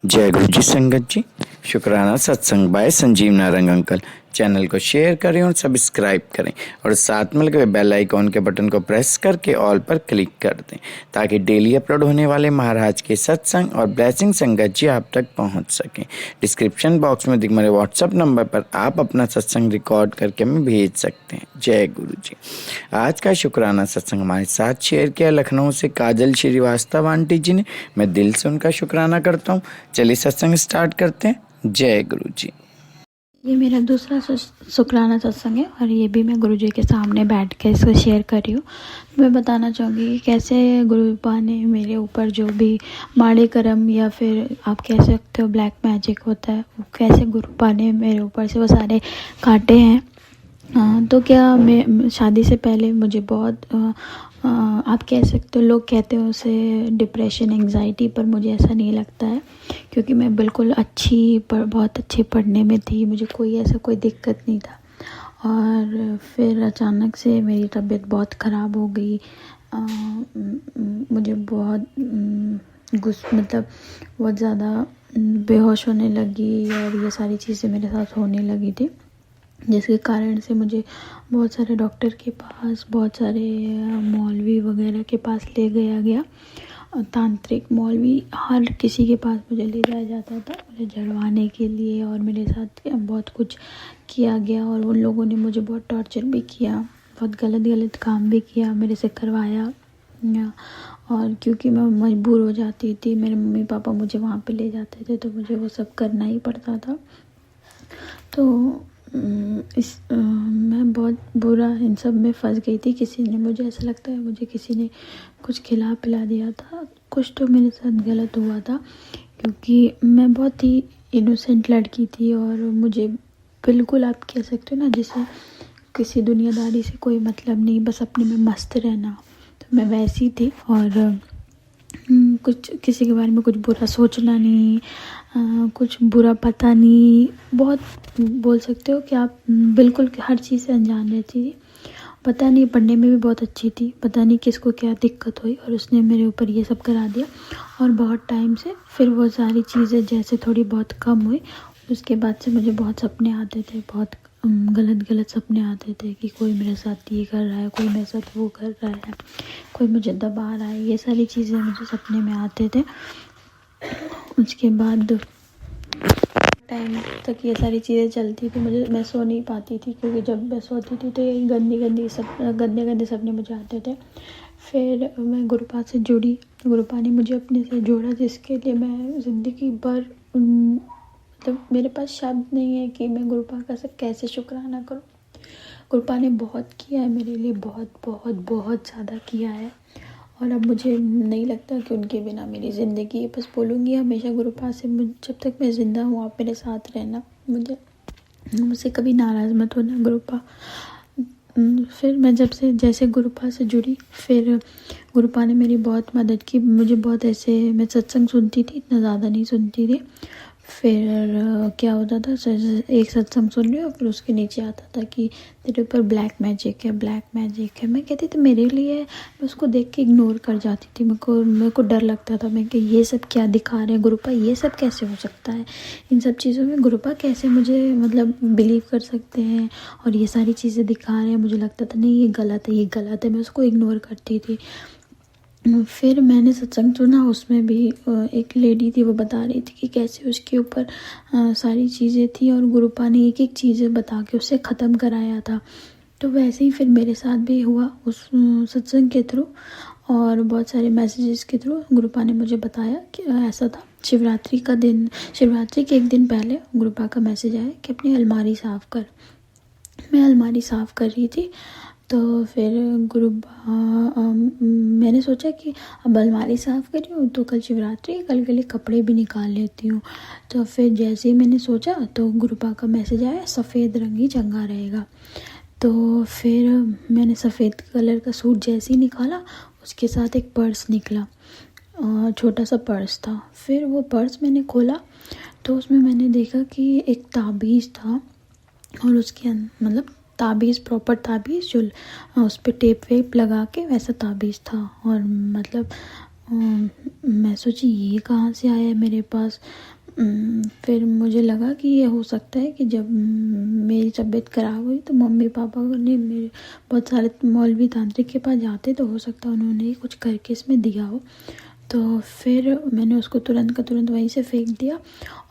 जय गुरु जी संगत जी। शुक्राना सत्संग by Sanjeev Narang uncle. Channel को शेयर करें और सब्सक्राइब करें और साथ में लगे बेल आइकॉन के बटन को प्रेस करके ऑल पर क्लिक कर दें ताकि डेली अपलोड होने वाले महाराज के सत्संग और ब्लेसिंग संगत जी आप तक पहुंच सकें। डिस्क्रिप्शन बॉक्स में दिख मेरे व्हाट्सएप नंबर पर आप अपना सत्संग रिकॉर्ड करके हमें भेज सकते हैं। जय गुरु जी। आज का शुक्राना सत्संग हमारे साथ शेयर किया लखनऊ से काजल श्रीवास्तव आंटी जी ने। मैं दिल से उनका शुक्राना करता हूँ। चलिए सत्संग स्टार्ट करते हैं। जय गुरु जी। ये मेरा दूसरा शुक्राना सत्संग है और ये भी मैं गुरुजी के सामने बैठ के इसको शेयर कर रही हूँ। मैं बताना चाहूँगी कि कैसे गुरुपा ने मेरे ऊपर जो भी माड़े कर्म या फिर आप कह सकते हो ब्लैक मैजिक होता है, वो कैसे गुरुपा ने मेरे ऊपर से वो सारे काटे हैं। तो क्या मैं शादी से पहले मुझे बहुत आप कह सकते हो, लोग कहते हैं उसे डिप्रेशन, एंग्जाइटी, पर मुझे ऐसा नहीं लगता है क्योंकि मैं बिल्कुल बहुत अच्छी पढ़ने में थी। मुझे कोई दिक्कत नहीं था और फिर अचानक से मेरी तबीयत बहुत ख़राब हो गई। मुझे बहुत बहुत ज़्यादा बेहोश होने लगी और ये सारी चीज़ें मेरे साथ होने लगी थी, जिसके कारण से मुझे बहुत सारे डॉक्टर के पास, बहुत सारे मौलवी वगैरह के पास ले गया, तांत्रिक मौलवी, हर किसी के पास मुझे ले जाया जाता था मुझे जड़वाने के लिए। और मेरे साथ बहुत कुछ किया गया और उन लोगों ने मुझे बहुत टॉर्चर भी किया, बहुत गलत काम भी किया, मेरे से करवाया। और क्योंकि मैं मजबूर हो जाती थी, मेरे मम्मी पापा मुझे वहाँ पे ले जाते थे, तो मुझे वो सब करना ही पड़ता था। तो मैं बहुत बुरा इन सब में फंस गई थी। किसी ने, मुझे ऐसा लगता है मुझे किसी ने कुछ खिला पिला दिया था। कुछ तो मेरे साथ गलत हुआ था क्योंकि मैं बहुत ही इनोसेंट लड़की थी और मुझे बिल्कुल, आप कह सकते हो ना, जैसे किसी दुनियादारी से कोई मतलब नहीं, बस अपने में मस्त रहना। तो मैं वैसी थी और कुछ किसी के बारे में कुछ बुरा सोचना नहीं, कुछ बुरा पता नहीं। बहुत बोल सकते हो कि आप बिल्कुल हर चीज़ से अनजान रहती थी। पता नहीं, पढ़ने में भी बहुत अच्छी थी, पता नहीं किसको क्या दिक्कत हुई और उसने मेरे ऊपर ये सब करा दिया। और बहुत टाइम से फिर वो सारी चीज़ें जैसे थोड़ी बहुत कम हुई, उसके बाद से मुझे बहुत सपने आते थे, बहुत गलत सपने आते थे कि कोई मेरे साथ ये कर रहा है, कोई मेरे साथ वो कर रहा है, कोई मुझे दबा रहा है। ये सारी चीज़ें मुझे सपने में आते थे। उसके बाद टाइम तक ये सारी चीज़ें चलती थी। मैं सो नहीं पाती थी क्योंकि जब मैं सोती थी तो ये गंदे सपने मुझे आते थे। फिर मैं गुरुपा से जुड़ी, गुरुपा ने मुझे अपने से जोड़ा, जिसके लिए मैं ज़िंदगी भर मतलब मेरे पास शब्द नहीं है कि मैं गुरुपा का कैसे शुक्राना करूँ। गुरुपा ने बहुत किया है मेरे लिए, बहुत बहुत बहुत ज़्यादा किया है और अब मुझे नहीं लगता कि उनके बिना मेरी ज़िंदगी। बस बोलूँगी हमेशा गुरुपा से, जब तक मैं ज़िंदा हूँ आप मेरे साथ रहना, मुझसे कभी नाराज़ मत होना गुरुपा। फिर मैं जैसे गुरुपा से जुड़ी, फिर गुरुपा ने मेरी बहुत मदद की। मुझे बहुत ऐसे, मैं सत्संग सुनती थी, इतना ज़्यादा नहीं सुनती थी। फिर क्या होता था, एक सत्संग सुन रही हूँ, फिर उसके नीचे आता था कि तेरे ऊपर ब्लैक मैजिक है। मैं कहती थी मेरे लिए, मैं उसको देख के इग्नोर कर जाती थी। मेरे को डर लगता था। मैं कि ये सब क्या दिखा रहे हैं गुरुपा, ये सब कैसे हो सकता है, इन सब चीज़ों में गुरुपा कैसे मुझे मतलब बिलीव कर सकते हैं और ये सारी चीज़ें दिखा रहे हैं। मुझे लगता था नहीं, ये गलत है, मैं उसको इग्नोर करती थी। फिर मैंने सत्संग सुना, उसमें भी एक लेडी थी, वो बता रही थी कि कैसे उसके ऊपर सारी चीज़ें थी और गुरुपा ने एक एक चीज़ें बता के उससे ख़त्म कराया था। तो वैसे ही फिर मेरे साथ भी हुआ उस सत्संग के थ्रू और बहुत सारे मैसेजेस के थ्रू। गुरुपा ने मुझे बताया कि ऐसा था, शिवरात्रि के एक दिन पहले गुरुपा का मैसेज आया कि अपनी अलमारी साफ़ कर। मैं अलमारी साफ़ कर रही थी तो फिर मैंने सोचा कि अब अलमारी साफ़ कर रही हूँ तो कल शिवरात्रि है, कल के लिए कपड़े भी निकाल लेती हूँ। तो फिर जैसे ही मैंने सोचा तो गुरुपा का मैसेज आया, सफ़ेद रंग ही चंगा रहेगा। तो फिर मैंने सफ़ेद कलर का सूट जैसे ही निकाला, उसके साथ एक पर्स निकला, छोटा सा पर्स था। फिर वो पर्स मैंने खोला तो उसमें मैंने देखा कि एक ताबीज़ था और उसके मतलब ताबीज़, प्रॉपर ताबीज़, जो उस पर टेप वेप लगा के वैसा ताबीज़ था। और मतलब मैं सोची ये कहाँ से आया है मेरे पास। फिर मुझे लगा कि ये हो सकता है कि जब मेरी तबीयत ख़राब हुई तो मम्मी पापा ने मेरे बहुत सारे मौलवी तांत्रिक के पास जाते, तो हो सकता है उन्होंने ही कुछ करके इसमें दिया हो। तो फिर मैंने उसको तुरंत का तुरंत वहीं से फेंक दिया।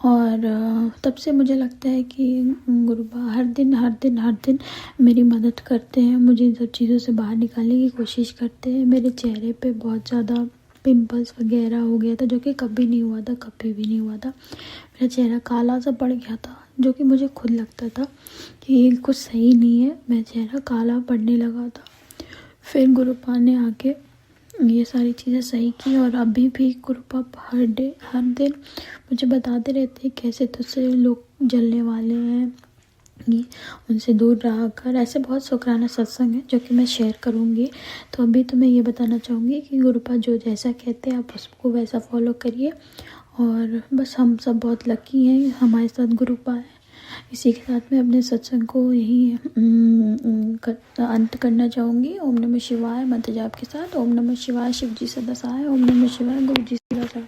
और तब से मुझे लगता है कि गुरुबा हर दिन मेरी मदद करते हैं, मुझे इन सब चीज़ों से बाहर निकालने की कोशिश करते हैं। मेरे चेहरे पे बहुत ज़्यादा पिंपल्स वगैरह हो गया था, जो कि कभी नहीं हुआ था, कभी भी नहीं हुआ था। मेरा चेहरा काला सा पड़ गया था, जो कि मुझे खुद लगता था कि कुछ सही नहीं है, मेरा चेहरा काला पड़ने लगा था। फिर गुरुपा ने आके ये सारी चीज़ें सही की, और अभी भी गुरुपा हर दिन मुझे बताते रहते हैं कैसे तुझसे लोग जलने वाले हैं, ये उनसे दूर रहा कर। ऐसे बहुत शुक्राना सत्संग है जो कि मैं शेयर करूँगी। तो अभी तो मैं ये बताना चाहूँगी कि गुरुपा जो जैसा कहते हैं आप उसको वैसा फॉलो करिए। और बस हम सब बहुत लकी हैं, हमारे साथ गुरुपा है। इसी के साथ मैं अपने सत्संग को यही अंत करना चाहूँगी। ओम नमः शिवाय मंत्र जाप के साथ। ओम नमः शिवाय शिव जी सदा सहाय, ओम नमः शिवाय गुरु जी सदा सहाय।